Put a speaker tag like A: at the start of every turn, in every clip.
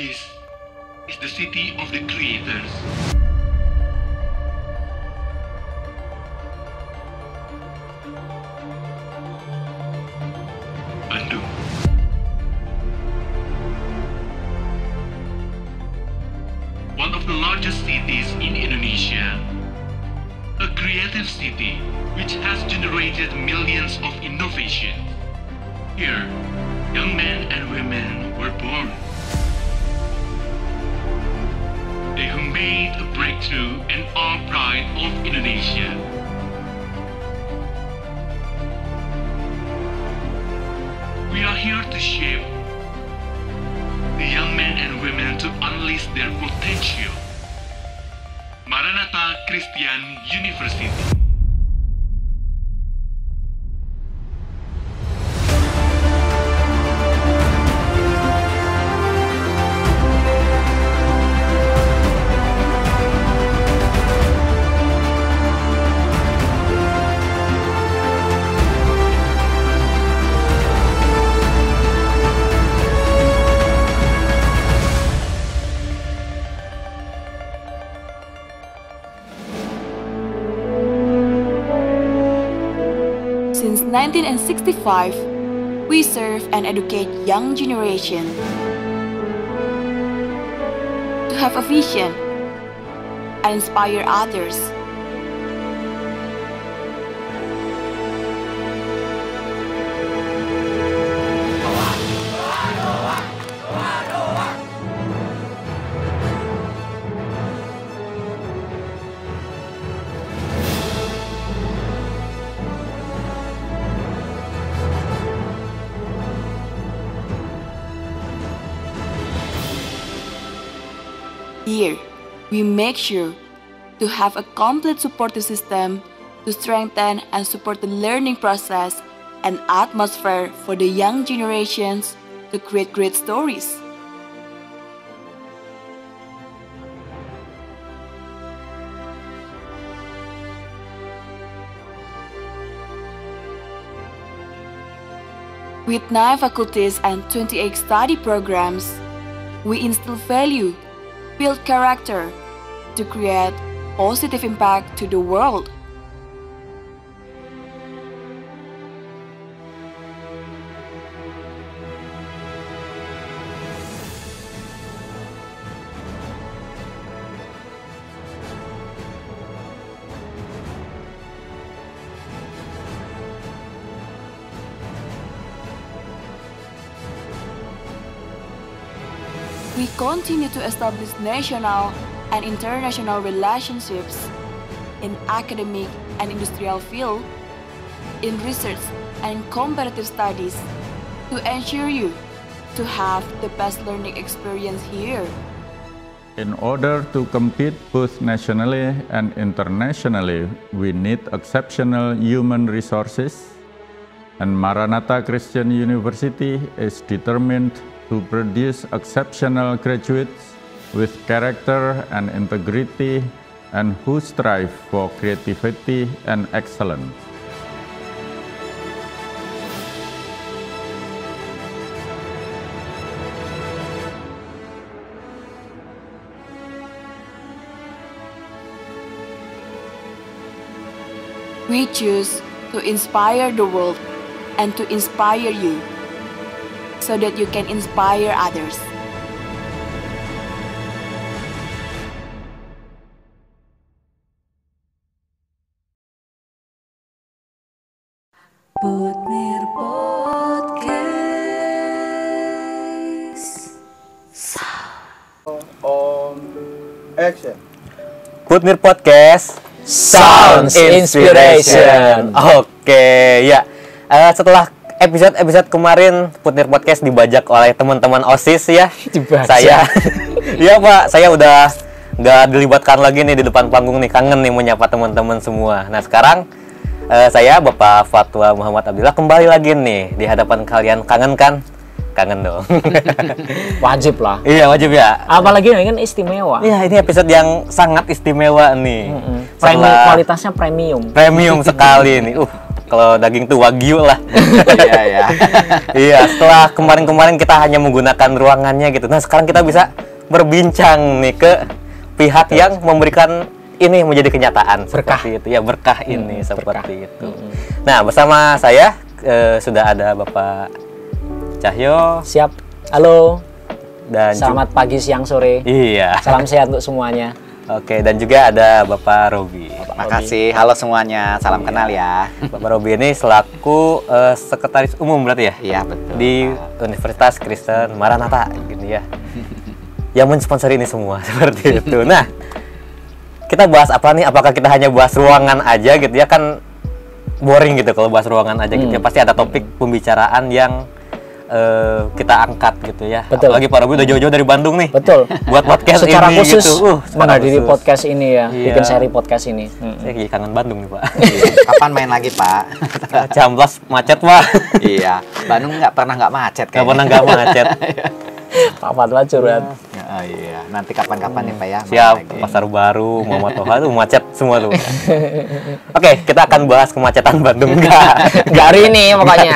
A: This is the city of the creators. Bandung. One of the largest cities in Indonesia, a creative city which has generated millions of innovations. Here, young men and women were born. They who made a breakthrough and are pride of Indonesia. We are here to shape the young men and women to unleash their potential. Maranatha Christian University.
B: Since 1965, we serve and educate young generation to have a vision and inspire others. Here, we make sure to have a complete supportive system to strengthen and support the learning process and atmosphere for the young generations to create great stories. With 9 faculties and 28 study programs, we instill value, build character to create positive impact to the world. We continue to establish national and international relationships in academic and industrial field, in research and comparative studies to ensure you to have the best learning experience here.
C: In order to compete both nationally and internationally, we need exceptional human resources, and Maranatha Christian University is determined to produce exceptional graduates with character and integrity and who strive for creativity and excellence.
B: We choose to inspire the world and to inspire you, so that you can inspire others.
D: Putmir Podcast.
E: Action.
F: Putmir Podcast
G: Sounds Inspiration.
F: Oke, ya. Setelah episode kemarin Putmir Podcast dibajak oleh teman-teman OSIS ya. Saya, iya Pak, saya udah nggak dilibatkan lagi nih di depan panggung nih, kangen nih menyapa teman-teman semua. Nah sekarang saya Bapak Fatwa Muhammad Abdillah kembali lagi nih di hadapan kalian. Kangen kan? Kangen dong.
G: Wajib lah.
F: Iya wajib ya.
G: Apalagi ini kan istimewa.
F: Iya ini episode yang sangat istimewa nih.
G: Kualitasnya premium.
F: Premium sekali nih. Kalau daging tuh wagyu lah.
D: Iya, ya.
F: Iya, setelah kemarin-kemarin kita hanya menggunakan ruangannya gitu. Nah, sekarang kita bisa berbincang nih ke pihak yang memberikan ini menjadi kenyataan.
G: Berkah.
F: Seperti itu ya, berkah ini seperti itu. Nah, bersama saya sudah ada Bapak Cahyo
G: Siap. Halo.
F: dan
G: Selamat pagi, siang, sore.
F: iya.
G: Salam sehat untuk semuanya.
F: Oke, dan juga ada Bapak Robi.
D: Makasih. Halo semuanya. Salam kenal ya.
F: Bapak Robi ini selaku sekretaris umum berarti ya?
D: Iya, betul.
F: Di Universitas Kristen Maranatha gitu ya. Yang mensponsori ini semua seperti itu. Nah, kita bahas apa nih? Apakah kita hanya bahas ruangan aja gitu ya? Kan boring gitu kalau bahas ruangan aja gitu ya. Pasti ada topik pembicaraan yang kita angkat gitu ya.
G: Betul.
F: Apalagi Pak Robi udah jauh-jauh dari Bandung nih.
G: Betul.
F: Buat podcast
G: Secara
F: ini
G: khusus
F: gitu. Secara
G: menghadiri
F: khusus.
G: podcast ini ya,
F: Iya.
G: bikin seri podcast ini.
F: Saya jadi kangen Bandung nih Pak.
D: Kapan main lagi, Pak?
F: Jamblas macet Pak.
D: Iya. Bandung nggak macet
F: Gak
D: kayaknya.
F: pernah nggak macet.
G: Pak Fatwa curhat.
D: Oh iya. Nanti kapan-kapan nih, Pak ya. main
F: Siap,
D: lagi.
F: Pasar Baru, Muhammad Toha tuh macet semua tuh. Oke, kita akan bahas kemacetan Bandung.
G: Nggak hari ini pokoknya.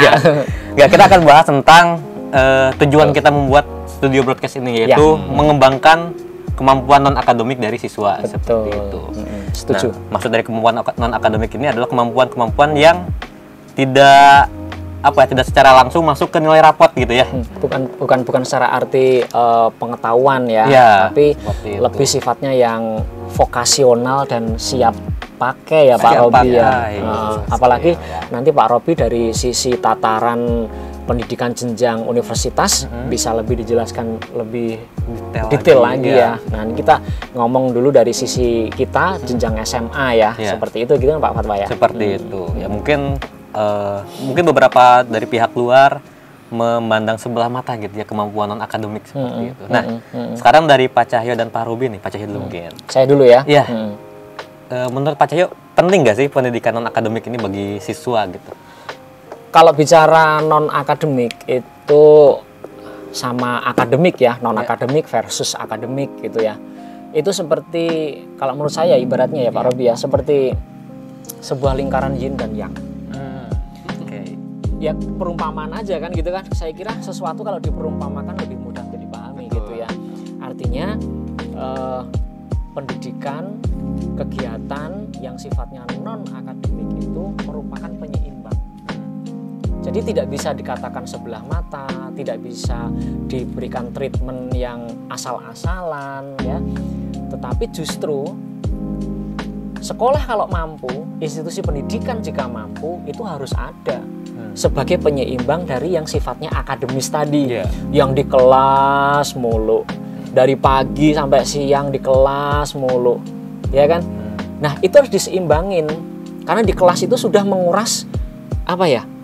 F: Enggak, kita akan bahas tentang tujuan kita membuat studio broadcast ini, yaitu mengembangkan kemampuan non-akademik dari siswa. Seperti itu.
G: Setuju.
F: Nah, maksud dari kemampuan non-akademik ini adalah kemampuan-kemampuan yang tidak tidak secara langsung masuk ke nilai rapot gitu ya.
G: Bukan secara arti pengetahuan ya,
F: Iya,
G: tapi
F: seperti itu.
G: lebih sifatnya yang vokasional dan siap pakai ya Pak
F: Siap
G: Robi ya.
F: pakai,
G: Apalagi nanti Pak Robi dari sisi tataran pendidikan jenjang universitas bisa lebih dijelaskan lebih detail lagi ya. Nah, ini kita ngomong dulu dari sisi kita jenjang SMA ya.
F: Iya.
G: Seperti itu gitu kan Pak Fatwa ya.
F: Seperti itu. Ya mungkin beberapa dari pihak luar memandang sebelah mata gitu ya kemampuan non akademik seperti itu. Nah, sekarang dari Pak Cahyo dan Pak Robi nih, Pak Cahyo dulu mungkin.
G: Saya dulu ya.
F: Iya. Menurut Pak Cahyo penting nggak sih pendidikan non akademik ini bagi siswa gitu?
G: Kalau bicara non akademik itu sama akademik ya, non akademik versus akademik gitu ya. Itu seperti kalau menurut saya ibaratnya ya Pak Robi ya, seperti sebuah lingkaran yin dan yang. Ya perumpamaan aja kan gitu kan. Saya kira sesuatu kalau diperumpamakan lebih mudah untuk dipahami gitu ya. Artinya pendidikan, kegiatan yang sifatnya non akademik itu merupakan penyeimbang. Jadi tidak bisa dikatakan sebelah mata, tidak bisa diberikan treatment yang asal-asalan ya. Tetapi justru sekolah kalau mampu, institusi pendidikan jika mampu itu harus ada sebagai penyeimbang dari yang sifatnya akademis tadi, yang di kelas mulu, dari pagi sampai siang di kelas mulu, ya kan? Nah itu harus diseimbangin karena di kelas itu sudah menguras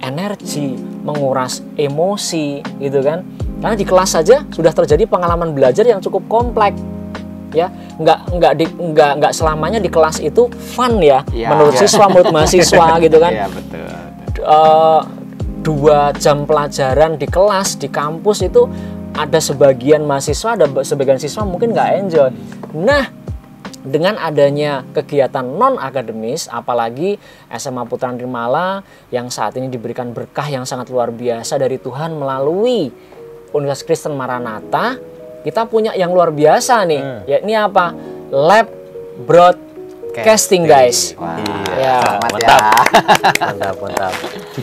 G: energi, menguras emosi, gitu kan? Karena di kelas saja sudah terjadi pengalaman belajar yang cukup kompleks. Ya, nggak selamanya di kelas itu fun ya, menurut siswa, menurut mahasiswa gitu kan.
D: Iya, betul.
G: 2 jam pelajaran di kelas di kampus itu ada sebagian mahasiswa, ada sebagian siswa mungkin nggak enjoy. Nah, dengan adanya kegiatan non akademis, apalagi SMA Putra Nirmala yang saat ini diberikan berkah yang sangat luar biasa dari Tuhan melalui Universitas Kristen Maranatha, kita punya yang luar biasa nih, yakni apa? Lab broadcasting, guys.
D: Wah,
G: ya.
F: Mantap.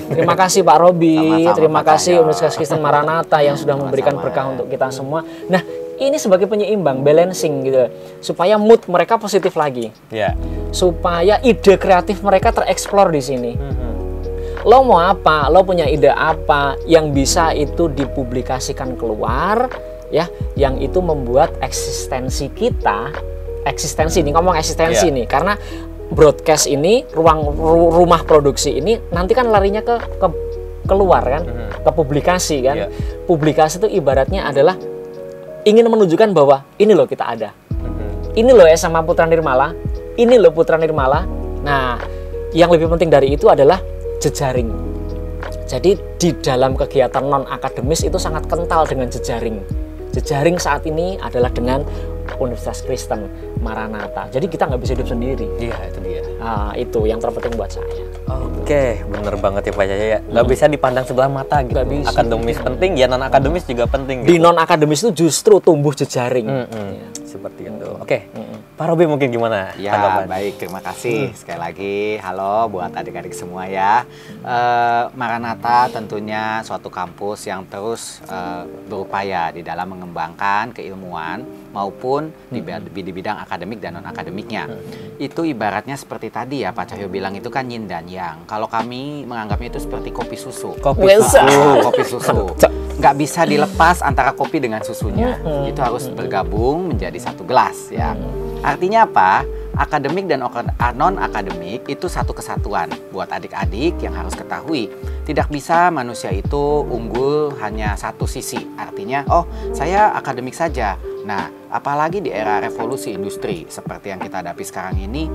G: Terima kasih Pak Robi,
D: Sama-sama,
G: terima
D: Pak
G: kasih
D: Cahyo.
G: Universitas Kristen Maranatha yang sudah memberikan berkah untuk kita semua. Nah, ini sebagai penyeimbang, balancing gitu, supaya mood mereka positif lagi, supaya ide kreatif mereka tereksplor di sini. Lo mau apa? Lo punya ide apa yang bisa itu dipublikasikan keluar, ya? Yang itu membuat eksistensi kita, ini ngomong eksistensi nih, karena broadcast ini, rumah produksi ini nanti kan larinya ke keluar kan, ke publikasi kan. Publikasi itu ibaratnya adalah ingin menunjukkan bahwa ini loh kita ada. Ini loh SMA Putra Nirmala, ini loh Putra Nirmala. Nah, yang lebih penting dari itu adalah jejaring. Jadi di dalam kegiatan non akademis itu sangat kental dengan jejaring. Jejaring saat ini adalah dengan Universitas Kristen Maranatha. Jadi kita nggak bisa hidup sendiri.
F: Iya, itu dia.
G: Nah, itu yang terpenting buat saya.
F: Oke, bener banget ya Pak Jaya. Nggak bisa dipandang sebelah mata gitu.
G: Nggak bisa.
F: Akademis penting, ya non akademis juga penting.
G: Di
F: Gitu.
G: non akademis itu justru tumbuh jejaring.
F: Seperti itu. Oke, Pak Robi mungkin gimana?
D: Ya,
F: tanggapan?
D: baik. Terima kasih sekali lagi. Halo buat adik-adik semua ya. Maranatha tentunya suatu kampus yang terus berupaya di dalam mengembangkan keilmuan maupun di bidang akademik dan non-akademiknya. Itu ibaratnya seperti tadi ya Pak Cahyo bilang itu kan yin dan yang. Kalau kami menganggapnya itu seperti kopi susu.
F: Kopi
D: Kopi susu. Nggak bisa dilepas antara kopi dengan susunya. Itu harus bergabung menjadi satu gelas ya. Artinya apa? Akademik dan non-akademik itu satu kesatuan. Buat adik-adik yang harus ketahui, tidak bisa manusia itu unggul hanya satu sisi. Artinya, oh saya akademik saja. Nah, apalagi di era revolusi industri seperti yang kita hadapi sekarang ini,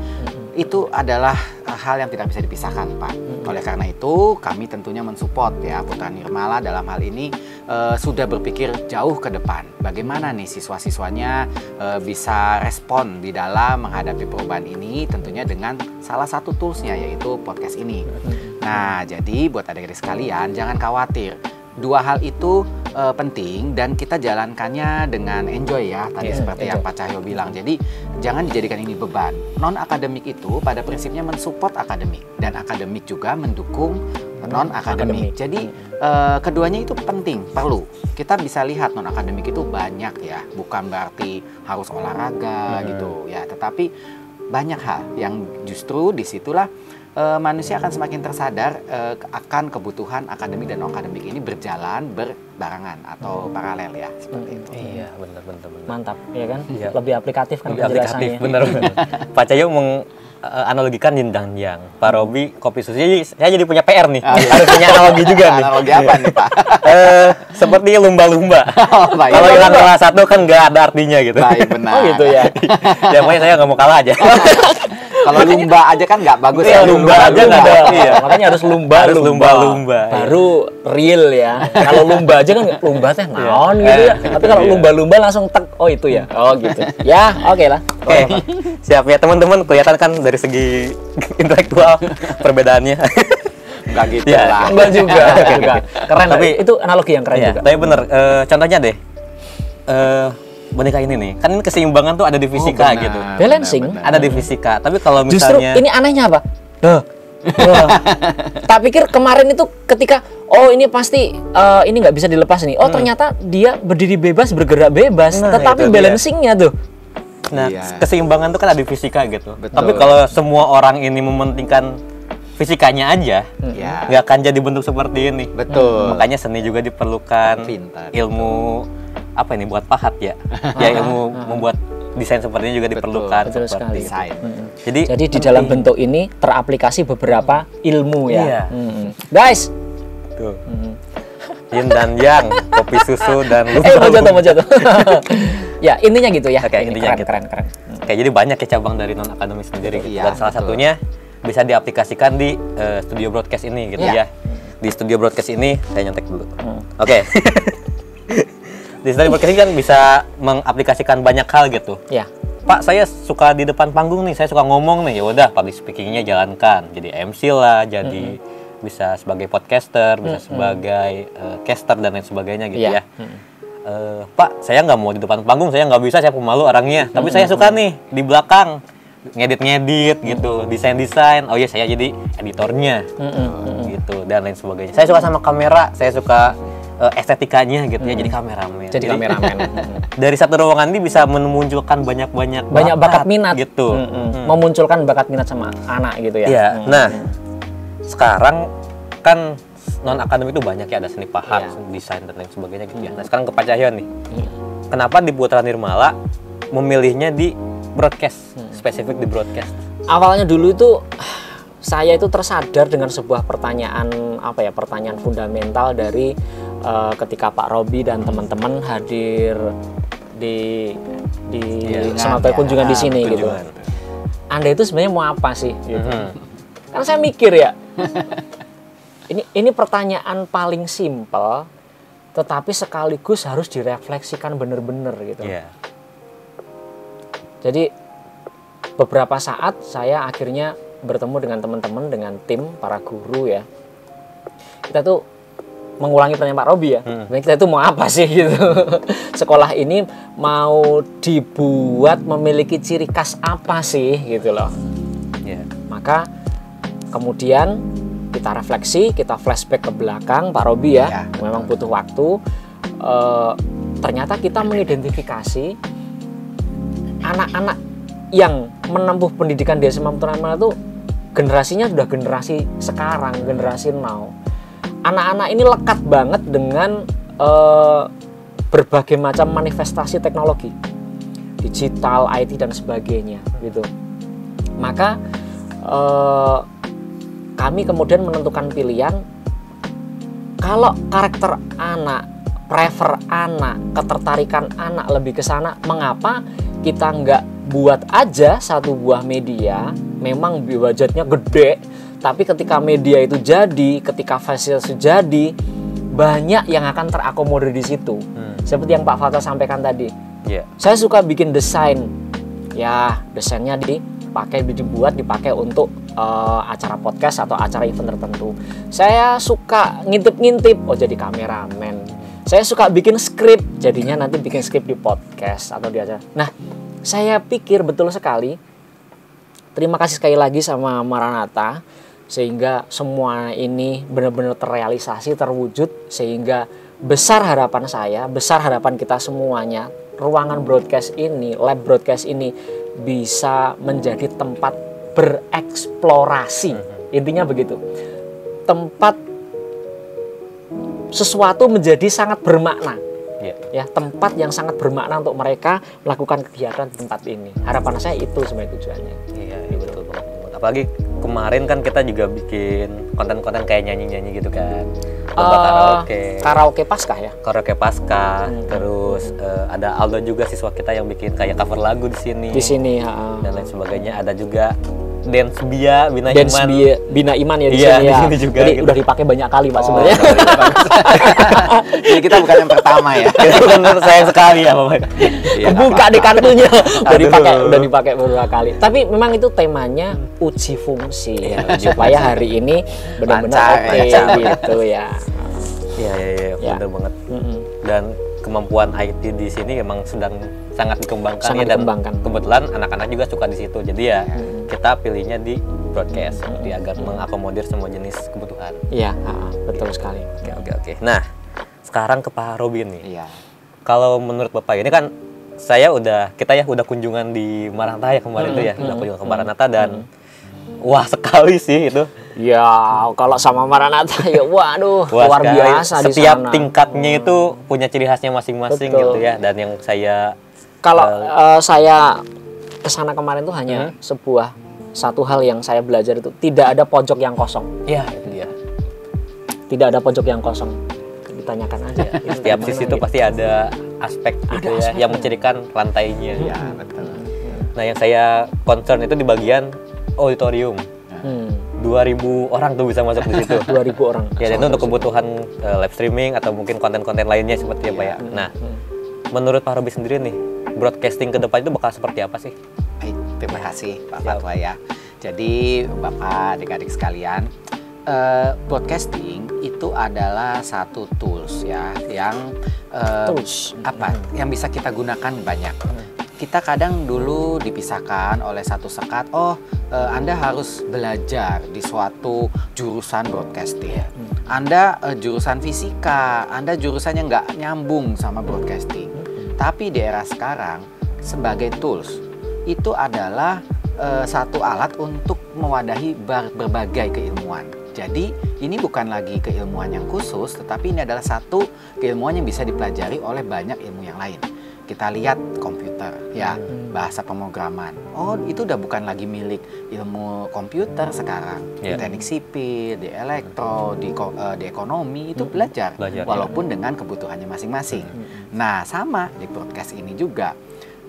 D: itu adalah hal yang tidak bisa dipisahkan, Pak. Oleh karena itu, kami tentunya mensupport ya Putra Nirmala dalam hal ini sudah berpikir jauh ke depan. Bagaimana nih siswa-siswanya bisa respon di dalam menghadapi perubahan ini, tentunya dengan salah satu toolsnya yaitu podcast ini. Nah, jadi buat adik-adik sekalian, jangan khawatir. Dua hal itu penting dan kita jalankannya dengan enjoy ya tadi seperti yang Pak Cahyo bilang. Jadi jangan dijadikan ini beban. Non akademik itu pada prinsipnya mensupport akademik dan akademik juga mendukung non akademik. Jadi keduanya itu penting, perlu. Kita bisa lihat non akademik itu banyak ya, bukan berarti harus olahraga gitu ya, tetapi banyak hal yang justru disitulah manusia akan semakin tersadar akan kebutuhan akademik dan non-akademik ini berjalan berbarengan atau paralel ya, seperti itu.
F: Iya, benar.
G: Mantap, ya kan?
F: Iya.
G: Lebih aplikatif kan
F: Lebih aplikatif,
G: penjelasannya.
F: bener. Pak Cahyo menganalogikan yin dan yang. Pak Robi kopi susu. Jadi saya jadi punya PR nih. Harus punya analogi juga nih.
D: Analogi apa nih Pak?
F: Seperti lumba-lumba.
D: Oh, baik.
F: Kalau hilang salah satu kan nggak ada artinya gitu.
D: Baik, benar.
G: Oh gitu ya.
F: Ya pokoknya saya nggak mau kalah aja.
D: Kalau lumba aja kan nggak bagus
F: Iya,
D: ya.
F: lumba aja nggak ada. Iya.
G: Makanya harus lumba.
F: Harus lumba-lumba.
G: Baru real ya. Kalau lumba aja kan lumba teh naon gitu ya. Tapi kalau lumba-lumba langsung tek, oh itu ya. Oh gitu. Ya, oke lah.
F: Oke, siap ya teman-teman. Kelihatan kan dari segi intelektual perbedaannya.
D: Nggak gitu
F: Ya,
D: lah.
G: Enggak juga. Keren, tapi
F: Tapi-
G: itu analogi yang keren
F: Iya,
G: juga.
F: tapi bener. Contohnya deh. Boneka ini nih, kan keseimbangan tuh ada di fisika
D: benar,
F: gitu.
G: Balancing.
D: benar.
F: Ada di fisika. Tapi kalau
G: Justru
F: misalnya
G: ini anehnya apa? Tak pikir kemarin itu ketika ini pasti ini nggak bisa dilepas nih. Oh ternyata dia berdiri bebas, bergerak bebas.
F: Nah,
G: Tetapi
F: itu dia.
G: balancingnya tuh.
F: Nah,
D: Iya.
F: keseimbangan itu kan ada di fisika gitu.
D: Betul.
F: Tapi kalau semua orang ini mementingkan fisikanya aja,
D: Ya.
F: nggak akan jadi bentuk seperti ini.
D: Betul.
F: Makanya seni juga diperlukan.
D: Pintar.
F: Ilmu apa ini buat pahat ya? Ya ilmu membuat desain seperti ini juga diperlukan.
G: Betul
F: seperti
G: sekali.
F: itu.
D: Desain.
G: Jadi di dalam bentuk ini teraplikasi beberapa ilmu ya.
F: Iya.
G: Guys,
F: Tuh. Yin dan yang, kopi susu dan
G: mau jatuh. Ya intinya gitu ya.
F: Oke,
G: Ini
F: intinya
G: keren,
F: gitu.
G: keren.
F: Oke, jadi banyak ya cabang dari non akademis sendiri gitu.
D: Iya,
F: Dan salah
D: betul.
F: satunya bisa diaplikasikan di studio broadcast ini gitu
G: Iya.
F: ya. Di studio broadcast ini saya nyontek dulu. Oke. Di studio broadcast ini kan bisa mengaplikasikan banyak hal gitu.
G: Ya.
F: Pak, saya suka di depan panggung nih, saya suka ngomong nih. Ya udah, public speaking-nya jalankan. Jadi MC lah, jadi bisa sebagai podcaster, bisa sebagai caster dan lain sebagainya gitu
G: Iya.
F: ya. Pak, saya nggak mau di depan panggung, saya nggak bisa, saya pemalu orangnya. Tapi saya suka nih di belakang ngedit gitu, desain. Oh iya, saya jadi editornya, gitu dan lain sebagainya. Saya suka sama kamera, saya suka estetikanya gitu ya, jadi kameramen.
G: Jadi kameramen.
F: Dari satu ruangan ini bisa memunculkan banyak
G: Bakat minat
F: gitu.
G: Memunculkan bakat minat sama anak gitu ya.
F: Iya. Nah, sekarang kan non akademik itu banyak ya, ada seni pahat, desain dan lain sebagainya gitu ya. Nah, sekarang ke Pak Cahyo nih. Kenapa di Putra Nirmala memilihnya di broadcast, spesifik di broadcast?
G: Awalnya dulu itu saya itu tersadar dengan sebuah pertanyaan pertanyaan fundamental dari ketika Pak Robi dan teman-teman hadir di semata kunjungan di sini gitu. Anda itu sebenarnya mau apa sih? Gitu. Kan saya mikir ya, ini pertanyaan paling simpel, tetapi sekaligus harus direfleksikan benar-benar gitu.
F: Iya.
G: Jadi beberapa saat saya akhirnya bertemu dengan teman-teman, dengan tim para guru ya, kita tuh mengulangi pertanyaan Pak Robi ya, sebenarnya kita itu mau apa sih gitu. Sekolah ini mau dibuat memiliki ciri khas apa sih gitu loh. Maka kemudian kita refleksi, kita flashback ke belakang Pak Robi ya, memang butuh waktu. Ternyata kita mengidentifikasi anak-anak yang menempuh pendidikan di SMA Mutunaman itu generasinya sudah generasi sekarang, generasi now. Anak-anak ini lekat banget dengan berbagai macam manifestasi teknologi, digital, IT dan sebagainya gitu. Maka kami kemudian menentukan pilihan, kalau karakter anak, prefer anak, ketertarikan anak lebih ke sana, mengapa kita nggak buat aja satu buah media, memang budgetnya gede, tapi ketika media itu jadi, ketika fasilitas itu jadi, banyak yang akan terakomodir di situ. Seperti yang Pak Fata sampaikan tadi. Saya suka bikin desain, ya desainnya dipakai untuk acara podcast atau acara event tertentu. Saya suka ngintip-ngintip, jadi kameramen. Saya suka bikin skrip, jadinya nanti bikin skrip di podcast atau di acara. Nah, saya pikir betul sekali. Terima kasih sekali lagi sama Maranatha, sehingga semua ini benar-benar terrealisasi, terwujud, sehingga besar harapan saya, besar harapan kita semuanya, ruangan broadcast ini, lab broadcast ini bisa menjadi tempat bereksplorasi. Intinya begitu. Tempat sesuatu menjadi sangat bermakna. Ya, tempat yang sangat bermakna untuk mereka melakukan kegiatan di tempat ini. Harapan saya itu sebenarnya tujuannya.
F: Iya, betul banget. Apalagi kemarin kan kita juga bikin konten-konten kayak nyanyi-nyanyi gitu kan.
G: Karaoke Paskah ya.
F: Karaoke Paskah. Terus ada Aldo juga, siswa kita yang bikin kayak cover lagu di sini. Dan lain sebagainya. Ada juga Dance Bina Iman ya di sini ya. Di sini juga.
G: Jadi udah dipakai banyak kali Pak sebenarnya.
D: Jadi kita bukan yang pertama ya.
F: Benar, sayang sekali ya Bapak.
G: Buka di kartunya. Udah dipakai beberapa kali. Tapi memang itu temanya uji fungsi ya, supaya hari ini benar-benar oke gitu ya.
F: Iya, benar banget. Dan kemampuan IT di sini memang sedang sangat dikembangkan, dan kebetulan anak-anak juga suka di situ. Jadi ya kita pilihnya di broadcast agar mengakomodir semua jenis kebutuhan.
G: Iya, betul sekali.
F: Oke. Nah, sekarang ke Pak Robin nih. Iya. Kalau menurut Bapak ini kan kita udah kunjungan di Maranatha ya kemarin tuh ya, udah kunjungan ke Maranatha dan wah sekali sih itu.
G: Ya, kalau sama Maranatha ya waduh, luar biasa di sana.
F: Setiap tingkatnya itu punya ciri khasnya masing-masing gitu ya. Dan yang saya
G: saya kesana kemarin tuh hanya satu hal yang saya belajar itu, tidak ada pojok yang kosong.
F: Iya, itu dia.
G: Tidak ada pojok yang kosong. Ditanyakan aja.
F: Setiap sisi itu pasti ada aspek gitu ya, yang mencirikan lantainya.
D: Iya, betul.
F: Nah, yang saya concern itu di bagian auditorium. 2.000 orang tuh bisa masuk di situ.
G: 2.000 orang.
F: Ya, dan itu untuk kebutuhan live streaming atau mungkin konten-konten lainnya seperti apa ya. Nah, menurut Pak Robi sendiri nih, broadcasting ke depan itu bakal seperti apa sih?
D: Baik, terima kasih Pak Fatwa ya. Jadi Bapak, adik-adik sekalian, broadcasting itu adalah satu tools ya, yang yang bisa kita gunakan banyak. Kita kadang dulu dipisahkan oleh satu sekat, Anda harus belajar di suatu jurusan broadcasting. Anda jurusan fisika, Anda jurusan yang nggak nyambung sama broadcasting. Tapi di era sekarang, sebagai tools, itu adalah satu alat untuk mewadahi berbagai keilmuan. Jadi ini bukan lagi keilmuan yang khusus, tetapi ini adalah satu keilmuan yang bisa dipelajari oleh banyak ilmu yang lain. Kita lihat komputer, ya, bahasa pemrograman. Itu udah bukan lagi milik ilmu komputer sekarang. Di teknik sipil, di elektro, di ekonomi itu belajar walaupun dengan kebutuhannya masing-masing. Nah, sama di broadcast ini juga.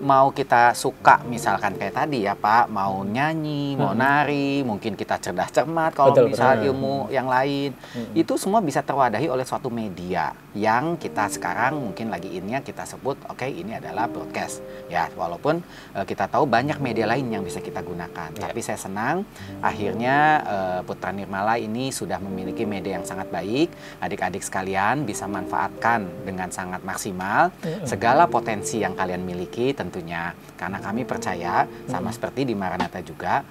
D: mau kita suka misalkan kayak tadi ya Pak, mau nyanyi, mau nari, mungkin kita cerdas cermat kalau misal ilmu yang lain, itu semua bisa terwadahi oleh suatu media yang kita sekarang mungkin lagi innya kita sebut oke, ini adalah broadcast ya, walaupun kita tahu banyak media lain yang bisa kita gunakan. Tapi saya senang akhirnya Putra Nirmala ini sudah memiliki media yang sangat baik. Adik-adik sekalian bisa manfaatkan dengan sangat maksimal segala potensi yang kalian miliki tentunya, karena kami percaya sama seperti di Maranatha juga,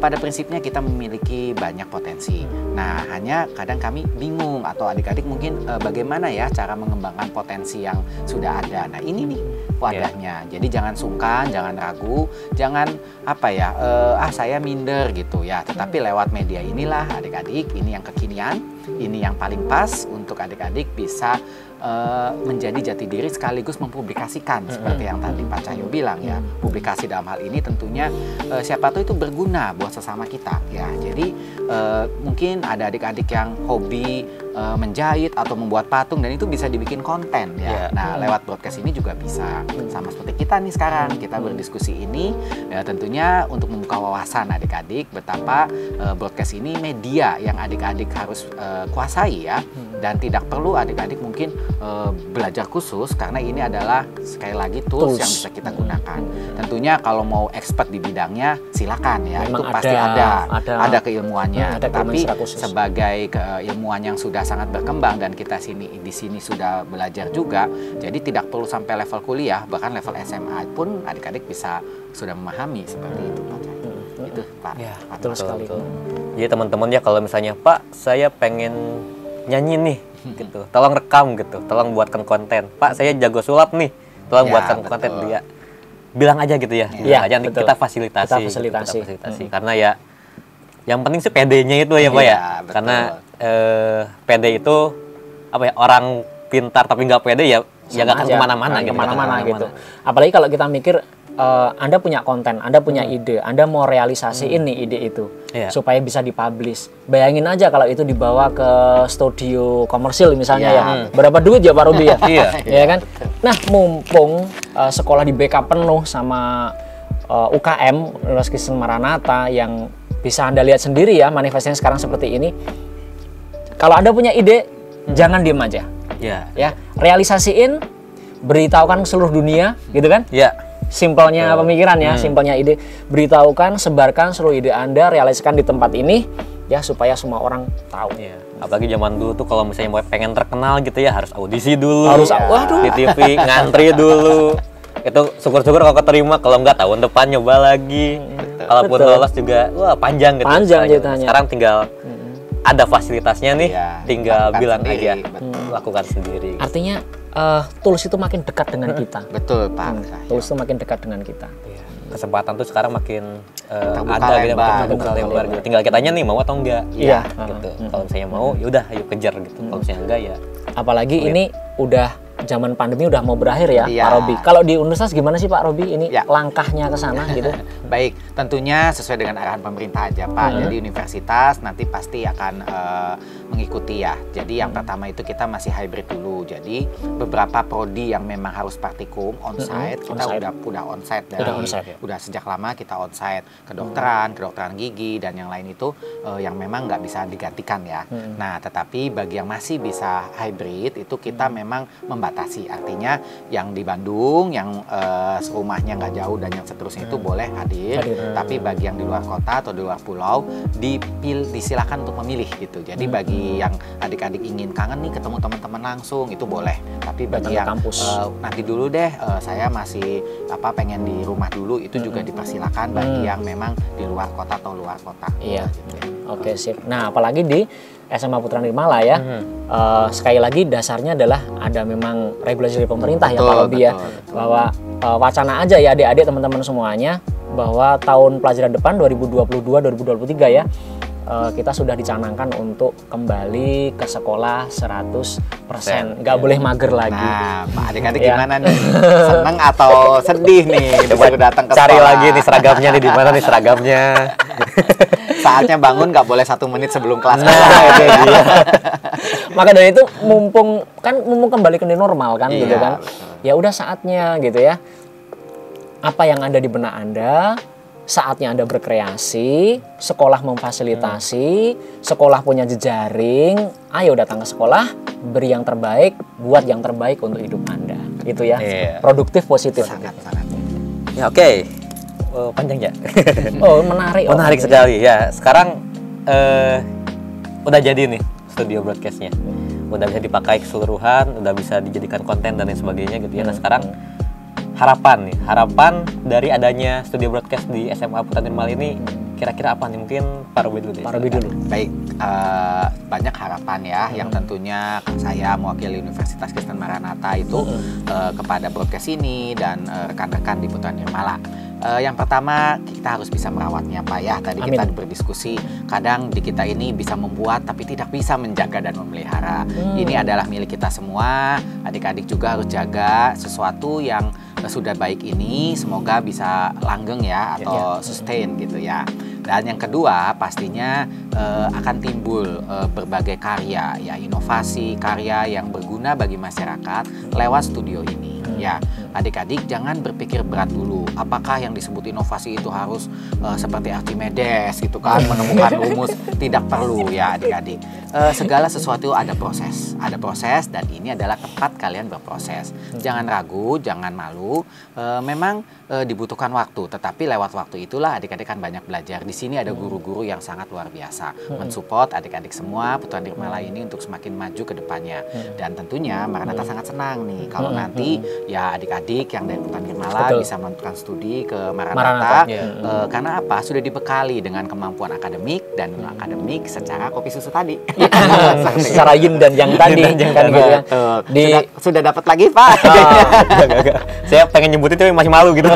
D: pada prinsipnya kita memiliki banyak potensi. Nah, hanya kadang kami bingung atau adik-adik mungkin bagaimana ya cara mengembangkan potensi yang sudah ada. Nah, ini nih wadahnya. Jadi jangan sungkan, jangan ragu, jangan apa ya, saya minder gitu ya. Tetapi lewat media inilah adik-adik, ini yang kekinian, ini yang paling pas untuk adik-adik bisa menjadi jati diri sekaligus mempublikasikan seperti yang tadi Pak Cahyo bilang ya. Publikasi dalam hal ini tentunya siapa tahu itu berguna buat sesama kita ya. Jadi mungkin ada adik-adik yang hobi menjahit atau membuat patung dan itu bisa dibikin konten ya. Nah, lewat broadcast ini juga bisa. Sama seperti kita nih sekarang, kita berdiskusi ini ya, tentunya untuk membuka wawasan adik-adik betapa broadcast ini media yang adik-adik harus kuasai ya. Dan tidak perlu adik-adik mungkin belajar khusus, karena ini adalah sekali lagi tools yang bisa kita gunakan. Tentunya kalau mau expert di bidangnya silakan ya. Memang itu pasti ada keilmuannya. Tetapi sebagai keilmuan yang sudah sangat berkembang dan kita di sini sudah belajar juga, jadi tidak perlu sampai level kuliah, bahkan level SMA pun adik-adik bisa sudah memahami seperti itu Pak. Itu Pak.
G: Ya, betul sekali.
F: Jadi teman-teman ya, kalau misalnya Pak saya pengen nyanyi nih gitu, tolong rekam gitu, tolong buatkan konten. Pak saya jago sulap nih, tolong buatkan konten, dia bilang aja gitu ya.
G: Iya,
F: aja nanti kita fasilitasi. Karena ya yang penting sih PD-nya itu ya Pak ya. Karena PD itu apa ya, orang pintar tapi nggak PD ya nggak akan kemana-mana gitu.
G: Apalagi kalau kita mikir Anda punya konten, Anda punya ide, Anda mau realisasiin nih ide itu supaya bisa dipublish. Bayangin aja kalau itu dibawa ke studio komersil misalnya ya. Berapa duit ya Pak Robi ya? Ya kan? Nah, mumpung sekolah di backup penuh sama UKM, Universitas Kristen Maranatha, yang bisa Anda lihat sendiri ya manifestasinya sekarang seperti ini. Kalau Anda punya ide, jangan diem aja. Ya, realisasiin, beritahukan seluruh dunia gitu kan? Simpelnya pemikiran ya, simpelnya ide, beritahukan, sebarkan seluruh ide Anda, realisasikan di tempat ini ya, supaya semua orang tahu.
F: Apalagi zaman dulu tuh kalau misalnya mau pengen terkenal gitu ya, harus audisi dulu, di TV, ngantri dulu. Itu syukur-syukur kalau keterima, kalau nggak tahun depan nyoba lagi. Kalaupun lolos juga, wah panjang gitu. Sekarang tinggal ada fasilitasnya nih, tinggal bilang aja, lakukan sendiri.
G: Artinya tools itu makin dekat dengan kita.
D: Betul Pak.
G: Tools itu makin dekat dengan kita.
F: Kesempatan tuh sekarang makin ada gitu, terbuka lebar gitu. Tinggal kitanya nih mau atau enggak. Gitu. Kalau misalnya mau, yaudah ayo kejar gitu. Kalau misalnya enggak ya.
G: Apalagi ini udah zaman pandemi udah mau berakhir ya, Pak Robi. Kalau di universitas gimana sih Pak Robi ini langkahnya ke sana gitu?
D: Baik, tentunya sesuai dengan arahan pemerintah aja Pak. Jadi universitas nanti pasti akan mengikuti ya. Jadi yang pertama itu kita masih hybrid dulu. Jadi beberapa prodi yang memang harus praktikum onsite, kita udah onsite dari udah sejak lama kita onsite. Kedokteran gigi dan yang lain itu yang memang nggak bisa digantikan ya. Nah, tetapi bagi yang masih bisa hybrid itu kita memang membatasi. Artinya yang di Bandung, yang rumahnya nggak jauh dan yang seterusnya itu boleh hadir. Tapi bagi yang di luar kota atau di luar pulau, disilakan untuk memilih gitu. Jadi bagi yang adik-adik ingin kangen nih ketemu teman-teman langsung, itu boleh. Tapi bagi yang nanti dulu deh, saya masih pengen di rumah dulu, itu juga dipersilakan bagi yang memang di luar kota atau luar kota.
G: Oke, sip. Nah, apalagi di SMA Putra Nirmala ya, sekali lagi dasarnya adalah ada memang regulasi dari pemerintah ya Pak Robi ya, bahwa wacana aja ya adik-adik teman-teman semuanya, bahwa tahun pelajaran depan 2022-2023 ya, kita sudah dicanangkan untuk kembali ke sekolah 100%, nggak boleh mager lagi.
D: Nah, Pak adik-adik gimana nih? Seneng atau sedih nih? Coba datang ke
F: cari
D: sekolah
F: lagi nih seragamnya nih, di mana nih seragamnya?
D: Saatnya bangun nggak boleh 1 menit sebelum kelas.
G: Itu dia. Maka dari itu mumpung kembali ke new normal kan gitu kan. Ya udah saatnya gitu ya. apa yang ada di benak Anda, saatnya Anda berkreasi, sekolah memfasilitasi, sekolah punya jejaring, ayo datang ke sekolah, beri yang terbaik, buat yang terbaik untuk hidup Anda. Gitu ya. Produktif, positif.
D: Sangat.
F: Ya oke. Panjang ya.
G: Oh, menarik.
F: Menarik sekali ya. Sekarang udah jadi nih studio broadcastnya. Udah bisa dipakai keseluruhan, udah bisa dijadikan konten dan lain sebagainya gitu ya. Nah sekarang harapan dari adanya studio broadcast di SMA Putra Nirmala ini kira-kira apa nih? Mungkin Pak Robi dulu deh.
G: Pak Robi dulu.
D: Baik, banyak harapan ya yang tentunya saya mewakili Universitas Kristen Maranatha itu kepada broadcast ini dan rekan-rekan di Putra Nirmala. Yang pertama, kita harus bisa merawatnya Pak ya. Tadi kita berdiskusi, kadang di kita ini bisa membuat tapi tidak bisa menjaga dan memelihara. Ini adalah milik kita semua. Adik-adik juga harus jaga sesuatu yang sudah baik ini, semoga bisa langgeng ya atau sustain gitu ya. Dan yang kedua pastinya akan timbul berbagai karya ya, inovasi karya yang berguna bagi masyarakat lewat studio ini. Ya, adik-adik jangan berpikir berat dulu. Apakah yang disebut inovasi itu harus seperti Archimedes gitu kan, menemukan rumus? Tidak perlu ya adik-adik. Segala sesuatu ada proses dan ini adalah tempat kalian berproses. Jangan ragu, jangan malu. Memang dibutuhkan waktu, tetapi lewat waktu itulah adik-adik kan banyak belajar. Di sini ada guru-guru yang sangat luar biasa, mensupport adik-adik semua Putra Nirmala ini untuk semakin maju ke depannya. Dan tentunya Maranatha sangat senang nih kalau nanti ya adik-adik yang dari Putra Nirmala bisa melanjutkan studi ke Maranatha. Karena apa? Sudah dibekali dengan kemampuan akademik dan non akademik secara kopi susu tadi.
G: Secara yin dan yang tadi kan gitu ya.
D: Sudah dapat lagi Pak.
F: Saya pengen nyebutin tapi masih malu gitu.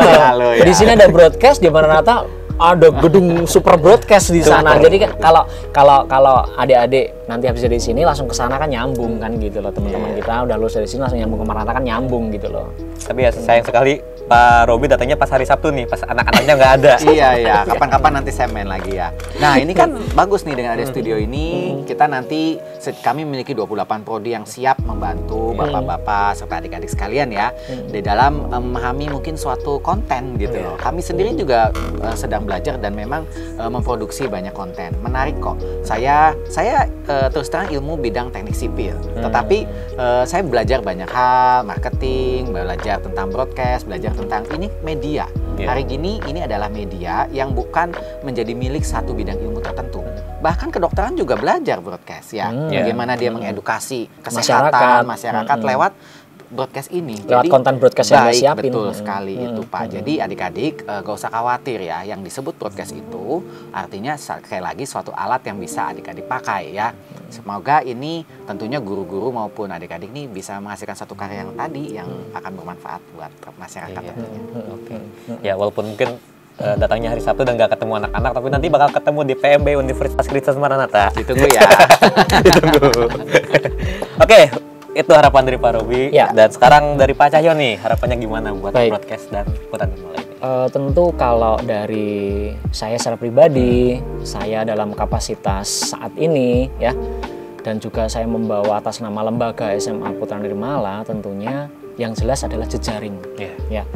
G: Di sini ada broadcast, di Maranatha ada gedung super broadcast di sana. Jadi kalau adik-adik nanti habis dari sini langsung ke sana kan nyambung kan gitu loh, teman-teman kita udah lulus dari sini langsung nyambung ke Maranatha kan nyambung gitu loh.
F: Tapi ya sayang sekali Pak Robi datangnya pas hari Sabtu nih, pas anak-anaknya nggak ada.
D: Iya, kapan-kapan nanti saya main lagi ya. Nah ini kan bagus nih dengan ada studio ini, kita nanti kami memiliki 28 prodi yang siap membantu bapak-bapak serta adik-adik sekalian ya di dalam memahami mungkin suatu konten gitu loh. Kami sendiri juga sedang belajar dan memang memproduksi banyak konten. Menarik kok. Saya terus terang ilmu bidang teknik sipil, tetapi saya belajar banyak hal, marketing, belajar tentang broadcast, belajar tentang ini media. Hari gini ini adalah media yang bukan menjadi milik satu bidang ilmu tertentu. Bahkan kedokteran juga belajar broadcast ya. Bagaimana dia mengedukasi kesehatan masyarakat lewat broadcast ini.
G: Lewat konten broadcast yang disiapin.
D: Betul sekali itu Pak. Jadi adik-adik gak usah khawatir ya. Yang disebut broadcast itu artinya sekali lagi suatu alat yang bisa adik-adik pakai ya. Semoga ini tentunya guru-guru maupun adik-adik ini bisa menghasilkan satu karya yang tadi yang akan bermanfaat buat masyarakat tentunya.
F: Ya walaupun mungkin datangnya hari Sabtu dan gak ketemu anak-anak, tapi nanti bakal ketemu di PMB Universitas Kristen Maranatha.
D: Ditunggu ya.
F: Ditunggu. Oke. Itu harapan dari Pak Robi. Dan sekarang dari Pak Cahyo nih, harapannya gimana buat broadcast dan Putra Nirmala ini?
G: Tentu kalau dari saya secara pribadi, saya dalam kapasitas saat ini ya, dan juga saya membawa atas nama lembaga SMA Putra Nirmala, tentunya yang jelas adalah jejaring. Ya.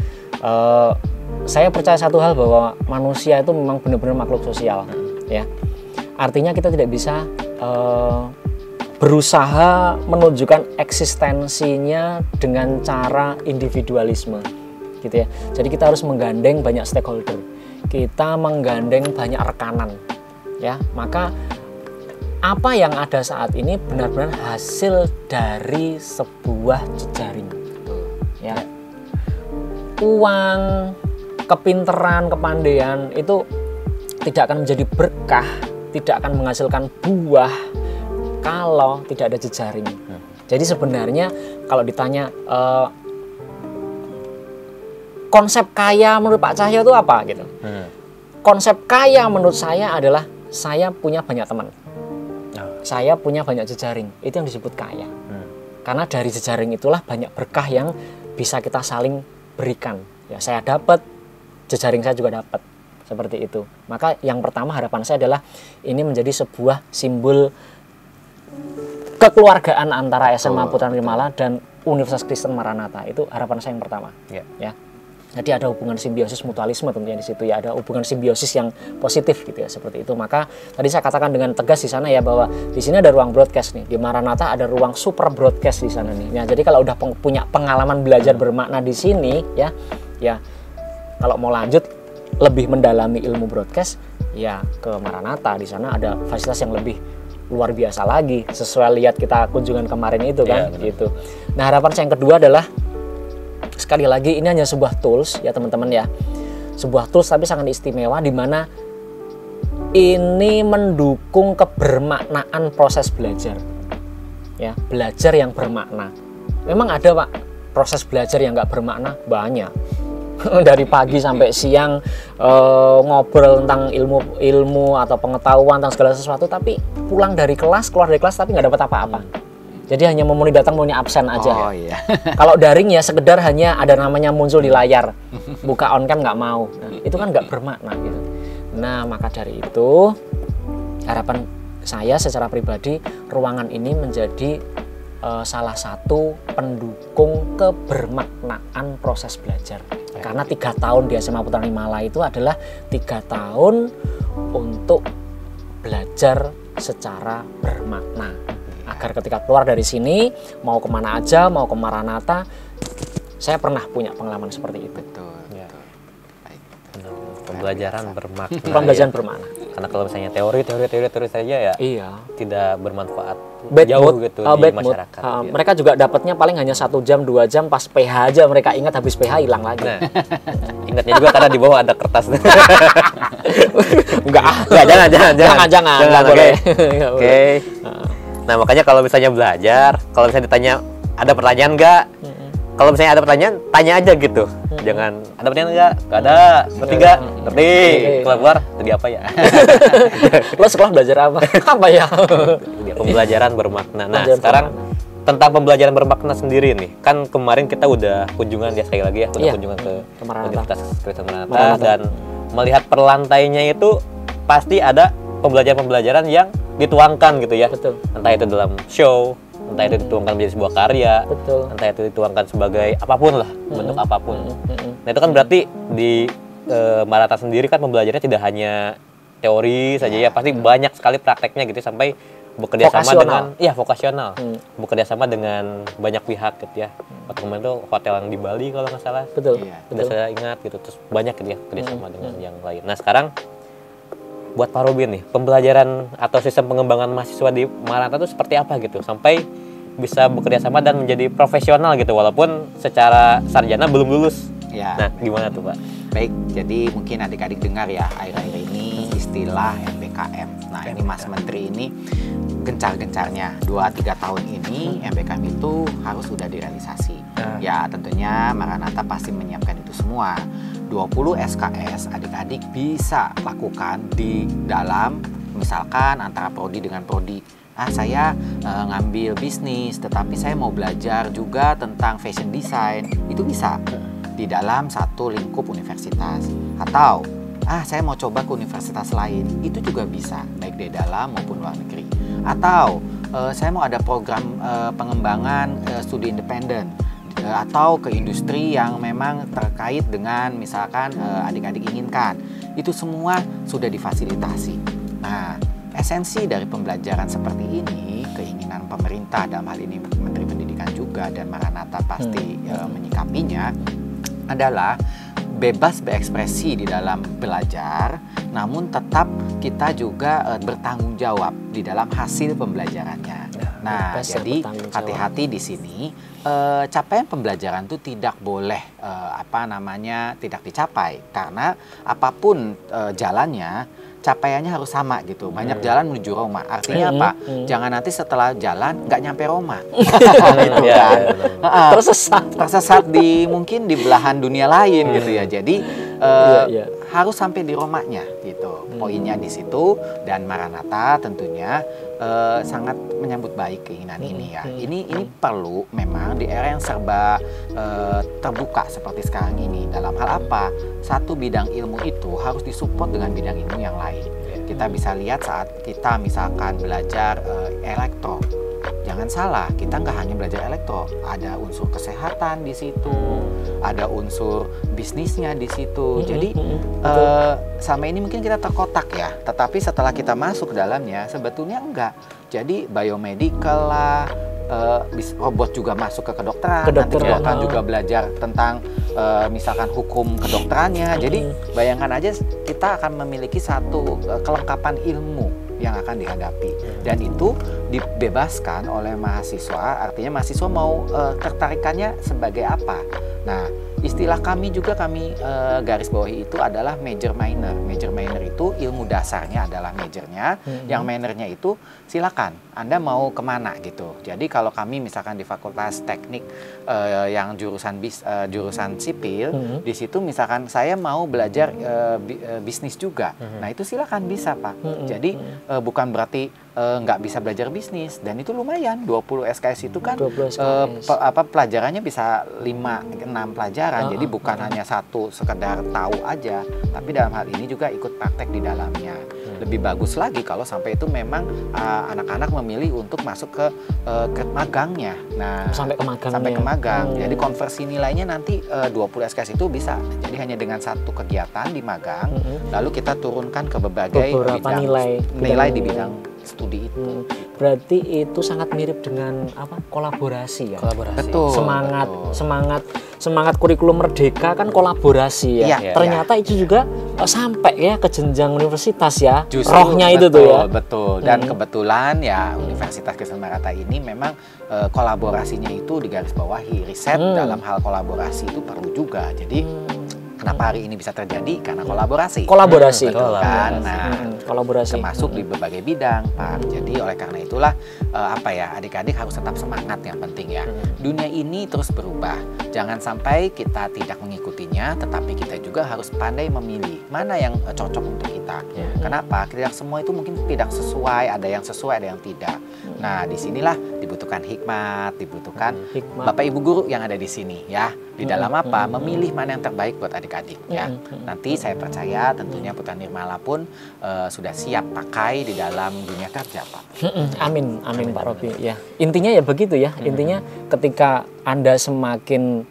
G: Saya percaya satu hal bahwa manusia itu memang benar-benar makhluk sosial. Ya. Artinya kita tidak bisa berusaha menunjukkan eksistensinya dengan cara individualisme gitu ya. Jadi kita harus menggandeng banyak stakeholder, kita menggandeng banyak rekanan ya. Maka apa yang ada saat ini benar-benar hasil dari sebuah jejaring ya. Uang, kepinteran, kepandaian itu tidak akan menjadi berkah, tidak akan menghasilkan buah kalau tidak ada jejaring. Jadi sebenarnya kalau ditanya konsep kaya menurut Pak Cahyo itu apa gitu? Konsep kaya menurut saya adalah saya punya banyak teman, saya punya banyak jejaring. Itu yang disebut kaya. Karena dari jejaring itulah banyak berkah yang bisa kita saling berikan. Ya saya dapat, jejaring saya juga dapat. Seperti itu. Maka yang pertama harapan saya adalah ini menjadi sebuah simbol kekeluargaan antara SMA Putra Nirmala dan Universitas Kristen Maranatha. Itu harapan saya yang pertama. Ya. Jadi ada hubungan simbiosis mutualisme tentunya di situ ya, ada hubungan simbiosis yang positif gitu ya, seperti itu. Maka tadi saya katakan dengan tegas di sana ya bahwa di sini ada ruang broadcast nih, di Maranatha ada ruang super broadcast di sana nih. Nah, jadi kalau udah punya pengalaman belajar bermakna di sini ya kalau mau lanjut lebih mendalami ilmu broadcast ya ke Maranatha. Di sana ada fasilitas yang lebih luar biasa lagi sesuai lihat kita kunjungan kemarin itu kan gitu. Nah, harapan saya yang kedua adalah sekali lagi ini hanya sebuah tools ya teman-teman ya, sebuah tools tapi sangat istimewa di mana ini mendukung kebermaknaan proses belajar ya, belajar yang bermakna. Memang ada Pak proses belajar yang nggak bermakna banyak dari pagi sampai siang ngobrol tentang ilmu atau pengetahuan tentang segala sesuatu, tapi pulang dari kelas, keluar dari kelas tapi nggak dapat apa-apa. Jadi hanya memenuhi datang, memenuhi absen aja.
D: Oh iya.
G: Kalau daring ya sekedar hanya ada namanya muncul di layar, buka on cam nggak mau. Nah, itu kan nggak bermakna gitu. Nah, maka dari itu harapan saya secara pribadi ruangan ini menjadi salah satu pendukung kebermaknaan proses belajar. Karena 3 tahun di SMA Putra Himala itu adalah 3 tahun untuk belajar secara bermakna. Agar ketika keluar dari sini, mau kemana aja, mau ke Maranatha, saya pernah punya pengalaman seperti itu.
D: Betul.
F: Pembelajaran bermakna.
G: Pembelajaran bermakna.
F: Karena kalau misalnya teori saja ya, tidak bermanfaat jauh gitu di masyarakat.
G: Mereka juga dapatnya paling hanya 1 jam, 2 jam, pas PH aja mereka ingat, habis PH hilang lagi.
F: Nah, ingatnya juga karena di bawah ada kertas.
G: Enggak, jangan boleh.
F: Oke. Nah, makanya kalau misalnya belajar, kalau misalnya ditanya ada pertanyaan nggak? Kalau misalnya ada pertanyaan, tanya aja gitu. Jangan ada pertanyaan nggak? Nggak ada. Ngerti nggak? Ngerti. Keluar tadi apa ya?
G: Lo sekolah belajar apa? Apa ya?
F: Pembelajaran bermakna. Nah, sekarang tentang pembelajaran bermakna sendiri nih. Kan kemarin kita udah kunjungan ya, sekali lagi ya, kunjungan ke Universitas Kristen Maranatha dan melihat perlantainya itu pasti ada pembelajaran-pembelajaran yang dituangkan gitu ya.
G: Betul.
F: Entah itu dalam show, entah itu dituangkan menjadi sebuah karya,
G: betul,
F: entah itu dituangkan sebagai apapun lah, bentuk apapun. Nah, itu kan berarti di Maranatha sendiri kan pembelajarannya tidak hanya teori saja ya, pasti banyak sekali prakteknya gitu sampai bekerja sama dengan vokasional. Bekerja sama dengan banyak pihak gitu ya. Waktu kemarin itu hotel yang di Bali kalau nggak salah.
G: Betul.
F: Udah saya ingat gitu, terus banyak gitu ya kerja sama dengan yang lain. Nah, sekarang buat Pak Robin nih, pembelajaran atau sistem pengembangan mahasiswa di Maranatha itu seperti apa gitu sampai bisa bekerja sama dan menjadi profesional gitu walaupun secara sarjana belum lulus.
D: Ya.
F: Nah, gimana tuh Pak?
D: Baik, jadi mungkin adik-adik dengar ya akhir-akhir ini istilah MBKM. Nah, ini Mas Menteri ini gencar-gencarnya 2-3 tahun ini MBKM itu harus sudah direalisasi. Ya, tentunya Maranatha pasti menyiapkan itu semua. 20 SKS adik-adik bisa lakukan di dalam misalkan antara prodi dengan prodi. Saya ngambil bisnis tetapi saya mau belajar juga tentang fashion design. Itu bisa di dalam satu lingkup universitas. Atau saya mau coba ke universitas lain. Itu juga bisa baik di dalam maupun luar negeri. Atau saya mau ada program pengembangan studi independen atau ke industri yang memang terkait dengan misalkan adik-adik inginkan. Itu semua sudah difasilitasi. Nah, esensi dari pembelajaran seperti ini, keinginan pemerintah dalam hal ini Menteri Pendidikan juga dan Maranatha pasti menyikapinya adalah bebas berekspresi di dalam belajar, namun tetap kita juga bertanggung jawab di dalam hasil pembelajarannya. Nah, jadi hati-hati di sini, capaian pembelajaran itu tidak boleh tidak dicapai karena apapun jalannya, capaiannya harus sama gitu. Banyak jalan menuju Roma. Artinya apa? Jangan nanti setelah jalan nggak nyampe Roma. Gitu kan. Tersesat mungkin di belahan dunia lain gitu ya. Jadi harus sampai di Romanya gitu. Poinnya di situ dan Maranatha tentunya sangat menyambut baik keinginan ini ya. Ini perlu memang di era yang serba terbuka seperti sekarang ini. Dalam hal apa? Satu bidang ilmu itu harus disupport dengan bidang ilmu yang lain. Kita bisa lihat saat kita misalkan belajar elektro, yang jangan salah, kita nggak hanya belajar elektro, ada unsur kesehatan di situ, ada unsur bisnisnya di situ. Jadi selama ini mungkin kita terkotak ya, tetapi setelah kita masuk ke dalamnya sebetulnya enggak. Jadi biomedical lah, robot juga masuk ke kedokteran. Nanti kedokteran juga belajar tentang misalkan hukum kedokterannya. Jadi bayangkan aja kita akan memiliki satu kelengkapan ilmu yang akan dihadapi, dan itu dibebaskan oleh mahasiswa. Artinya mahasiswa mau tertarikannya sebagai apa. Nah, istilah kami garis bawahi itu adalah major minor. Major minor itu ilmu dasarnya adalah majornya, yang minornya itu silakan Anda mau kemana gitu. Jadi kalau kami misalkan di Fakultas Teknik yang jurusan sipil, di situ misalkan saya mau belajar bisnis juga, nah itu silakan bisa Pak. Jadi bukan berarti nggak bisa belajar bisnis, dan itu lumayan 20 SKS itu kan pelajarannya bisa 5-6 pelajaran. Jadi bukan hanya satu sekedar tahu aja, tapi dalam hal ini juga ikut praktek di dalamnya. Lebih bagus lagi kalau sampai itu memang anak-anak memilih untuk masuk ke magangnya. Nah, sampai ke magang. Jadi konversi nilainya nanti 20 SKS itu bisa. Jadi hanya dengan satu kegiatan di magang, lalu kita turunkan ke berbagai bidang nilai di bidang studi itu.
G: Berarti itu sangat mirip dengan kolaborasi ya.
D: Betul.
G: Semangat kurikulum Merdeka kan kolaborasi ya. Ternyata itu juga sampai ya ke jenjang universitas ya. Justru, rohnya itu tuh ya.
D: Betul. Dan kebetulan ya Universitas Kristen Maranatha ini memang kolaborasinya itu digarisbawahi. Riset dalam hal kolaborasi itu perlu juga. Jadi kenapa hari ini bisa terjadi? Karena kolaborasi. Betul kan? Nah,
G: kolaborasi
D: termasuk di berbagai bidang, Pak. Jadi oleh karena itulah adik-adik harus tetap semangat, yang penting ya. Dunia ini terus berubah. Jangan sampai kita tidak mengikutinya, tetapi kita juga harus pandai memilih mana yang cocok untuk kita. Kenapa? Tidak semua itu mungkin tidak sesuai, ada yang sesuai, ada yang tidak. Nah, disinilah dibutuhkan hikmat, dibutuhkan Bapak Ibu guru yang ada di sini ya. Di dalam apa? Memilih mana yang terbaik buat adik-adik ya. Nanti saya percaya tentunya Putra Nirmala pun sudah siap pakai di dalam dunia kerja, Pak.
G: Amin Pak Robi ya. Intinya ya begitu ya. Intinya ketika Anda semakin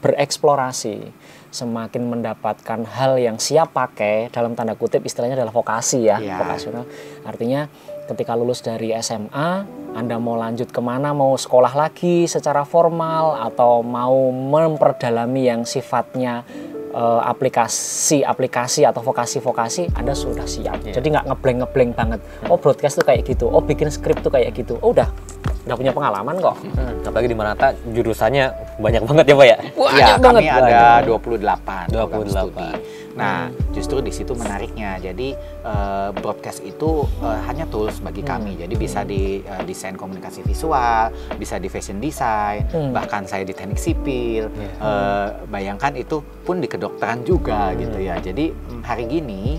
G: bereksplorasi, semakin mendapatkan hal yang siap pakai, dalam tanda kutip istilahnya adalah vokasi ya, vokasional. Artinya ketika lulus dari SMA, Anda mau lanjut kemana, mau sekolah lagi secara formal atau mau memperdalami yang sifatnya aplikasi atau vokasi-vokasi, Anda sudah siap. Jadi nggak ngebleng banget. Oh, broadcast tuh kayak gitu. Oh, bikin skrip tuh kayak gitu. Oh, udah punya pengalaman kok.
F: Apalagi di Maranatha jurusannya banyak banget ya Pak ya?
D: Banyak banget. Kami ada 28 studi. Nah, justru di situ menariknya. Jadi broadcast itu hanya tools bagi kami. Jadi bisa di desain komunikasi visual, bisa di fashion design, bahkan saya di teknik sipil. Bayangkan itu pun di kedokteran juga gitu ya. Jadi hari gini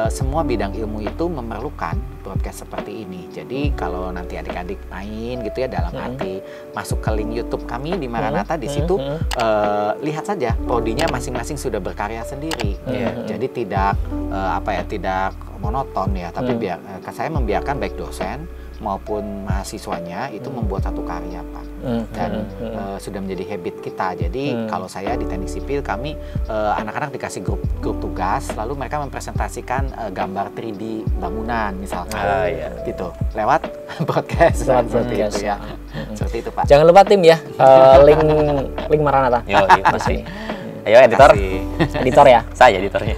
D: semua bidang ilmu itu memerlukan broadcast seperti ini. Jadi kalau nanti adik-adik main gitu ya dalam hati, masuk ke link YouTube kami di Maranatha, di situ lihat saja prodinya masing-masing sudah berkarya sendiri. Jadi tidak tidak monoton ya, tapi saya membiarkan baik dosen maupun mahasiswanya itu membuat satu karya, Pak. Dan sudah menjadi habit kita. Jadi kalau saya di teknik sipil, kami anak-anak dikasih grup tugas, lalu mereka mempresentasikan gambar 3D bangunan misalkan, gitu, lewat broadcast seperti itu ya. Seperti itu, Pak.
G: Jangan lupa tim ya, link Maranatha.
F: Yo, masih. Ayo editor ya. Saya editornya.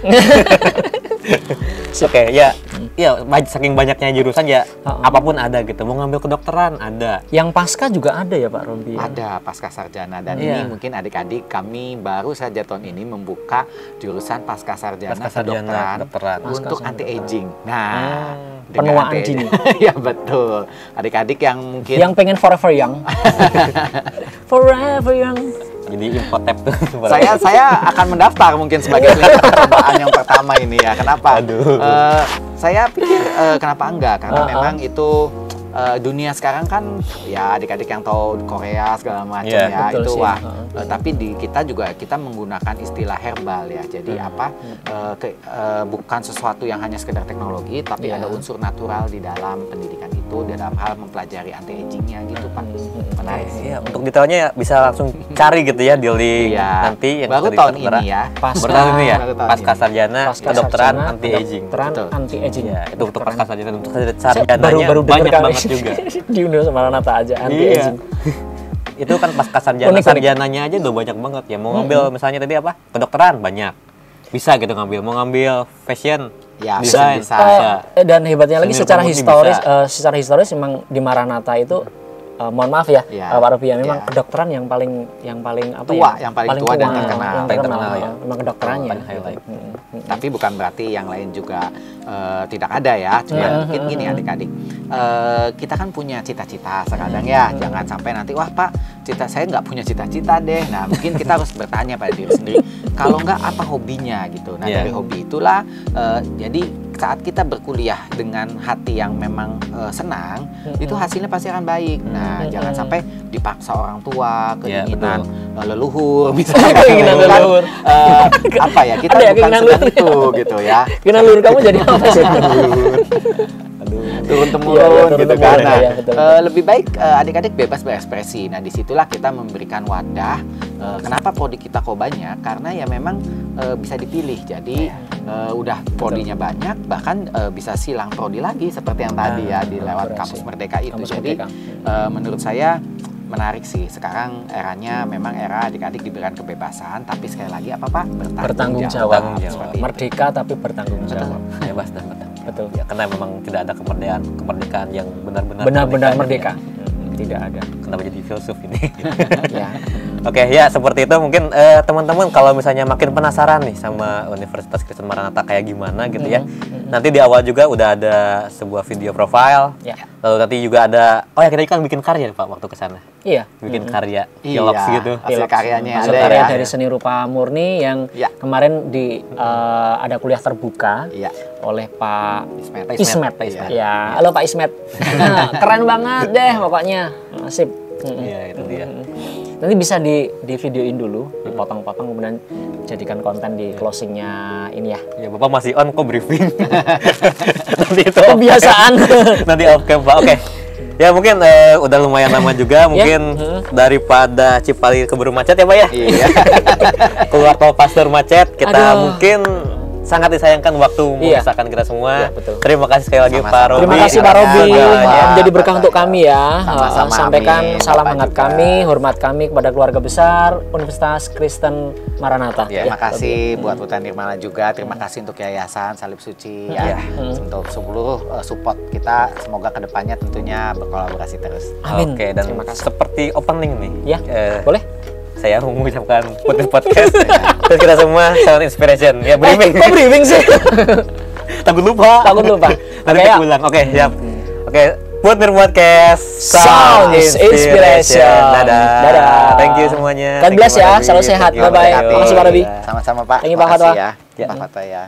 F: Oke, ya saking banyaknya jurusan ya, apapun ada gitu. Mau ngambil kedokteran ada.
G: Yang pasca juga ada ya Pak Rombi?
D: Ada pasca sarjana, dan ini mungkin adik-adik kami baru saja tahun ini membuka jurusan pasca sarjana kedokteran untuk anti aging. Nah,
G: penuaan dini.
D: Ya betul. Adik-adik yang mungkin
G: pengen forever young. Forever young.
F: Jadi infotep tuh.
D: Saya akan mendaftar mungkin sebagai percobaan yang pertama ini ya. Kenapa? Saya pikir kenapa enggak? Karena memang itu dunia sekarang kan ya adik-adik yang tahu Korea segala macam ya itu wah. Tapi kita menggunakan istilah herbal ya. Jadi bukan sesuatu yang hanya sekedar teknologi, tapi ada unsur natural di dalam pendidikan itu. membantu dalam hal mempelajari anti-agingnya gitu Pak. Menarik sih.
F: Iya, untuk detailnya ya bisa langsung cari gitu ya di link nanti yang
D: baru
F: dari
D: tahun
F: kedokteran.
D: ini ya.
F: Baru tahun ini ya.
D: Baru tahun
F: Pasca
D: ini.
F: sarjana kedokteran anti-aging.
G: Kedokteran
D: Betul.
G: anti-aging.
F: Ya, itu untuk pasca sarjana, untuk
G: Saya
F: sarjananya
G: baru
F: banyak
G: dengar
F: banget juga.
G: di Universitas Maranatha aja anti-aging.
F: Itu kan pasca sarjana,
G: Unik.
F: sarjananya aja udah banyak banget ya. Mau ngambil misalnya tadi apa? Kedokteran banyak. Bisa gitu ngambil. Mau ngambil fashion,
D: Ya,
F: desain,
D: bisa.
G: Dan hebatnya lagi
F: Seni
G: secara
F: rupa murni
G: historis,
F: bisa.
G: secara historis memang di Maranatha itu mohon maaf ya,
D: Ya.
G: Pak Rubia, memang
D: Ya.
G: kedokteran yang paling apa
D: tua,
G: ya?
D: yang paling tua dan terkenal.
G: yang
F: Paling terkenal ya.
G: Memang kedokterannya.
F: Paling highlight.
D: Tapi bukan berarti yang lain juga tidak ada ya. Cuma mungkin gini adik-adik, kita kan punya cita-cita sekadang ya. Jangan sampai nanti wah Pak, saya nggak punya cita-cita deh. Nah mungkin kita harus bertanya pada diri sendiri. Kalau nggak apa hobinya gitu. Nah dari hobi itulah jadi saat kita berkuliah dengan hati yang memang senang, itu hasilnya pasti akan baik. Nah jangan sampai dipaksa orang tua, keinginan leluhur misalnya.
G: Keinginan
D: Kan,
G: leluhur.
D: apa ya, kita
G: Ada ya
D: bukan
G: keinginan
D: sedang
G: leluhur?
D: itu gitu ya.
G: Kena lur kamu jadi apa sih?
D: Turun temurun
G: Iya, turun
D: gitu
G: temurun,
D: kan. Nah,
G: iya, betul.
D: lebih baik adik-adik bebas berekspresi. Nah disitulah kita memberikan wadah. Kenapa prodi kita kok banyak? Karena ya memang bisa dipilih. Jadi udah prodinya banyak, bahkan bisa silang prodi lagi seperti yang tadi ya di lewat Kampus Merdeka itu.
G: Kampus
D: Jadi
G: Merdeka.
D: menurut saya menarik sih. Sekarang eranya memang era adik-adik diberikan kebebasan, tapi sekali lagi apa Pak?
G: Bertanggung jawab.
D: Seperti itu.
G: Merdeka tapi bertanggung jawab.
F: Bebas dan bertanggung.
G: Betul.
F: Ya, karena memang tidak ada kemerdekaan yang benar-benar
G: Benar-benar
F: merdeka.
G: merdeka. Tidak ada.
F: Kenapa jadi filsuf ini?
G: Ya.
F: Oke, ya seperti itu. Mungkin teman-teman kalau misalnya makin penasaran nih sama Universitas Kristen Maranatha kayak gimana gitu ya. Nanti di awal juga udah ada sebuah video profile.
G: Ya.
F: Lalu nanti juga ada, oh ya kita kan bikin karya nih, Pak waktu ke sana.
G: Iya.
F: Bikin karya,
D: Iya,
F: vlogs gitu.
D: hasil karyanya
G: Hasil
D: ada
G: karya
D: ya.
G: dari seni rupa murni yang
D: Ya.
G: kemarin ada kuliah terbuka
D: Iya.
G: oleh Pak
D: Ismet.
G: Ismet.
F: Pak Ismet.
G: Ya, halo Pak Ismet. Keren banget deh pokoknya. Sip.
F: Iya, itu dia.
G: Nanti bisa di videoin dulu, dipotong-potong kemudian jadikan konten di closingnya ini ya.
F: Ya, Bapak masih on kok briefing. Nanti itu
G: Kebiasaan.
F: nanti off cam, Pak. Oke. Ya mungkin udah lumayan lama juga, mungkin daripada Cipali keburu macet ya Pak ya.
D: Iya.
F: Keluar tol Pasteur macet, kita
G: Aduh.
F: mungkin sangat disayangkan waktu
G: Iya.
F: memisahkan kita semua.
G: Iya, betul.
F: Terima kasih sekali lagi
D: Sama-sama.
F: Pak Robi.
G: Terima kasih Pak Robi,
F: Segalanya.
G: menjadi berkah untuk kami ya.
D: Sama-sama,
G: Sampaikan
D: amin.
G: salam
D: Bapak
G: hangat
D: juga.
G: kami, hormat kami kepada keluarga besar Universitas Kristen Maranatha.
D: Ya, terima kasih buat Putra Nirmala juga. Terima kasih untuk Yayasan Salib Suci ya. Untuk seluruh support kita. Semoga kedepannya tentunya berkolaborasi terus.
G: Amin.
F: Oke, dan
G: Terima kasih.
F: seperti opening nih.
G: Ya, boleh?
F: Saya mengucapkan Putih Podcast. Terus kita semua sound inspiration. Ya, briefing.
G: Kok briefing sih?
F: Takut lupa.
G: Takut lupa.
F: Nanti
G: Oke, ya.
F: ulang. Oke, siap. Oke, Putih Podcast.
G: Sound Inspiration.
F: Dadah.
G: Dadah.
F: Thank you semuanya.
G: God
F: Thank you,
G: bless
F: Pak
G: ya.
F: Robi.
G: Selalu sehat.
F: Thank you,
G: Bye-bye.
F: Pak Robi.
G: Makasih Pak Robi.
D: Sama-sama Pak.
G: Thank you, Pak
D: Makasih
G: Fatwa.
D: ya. Pak Fatwa ya.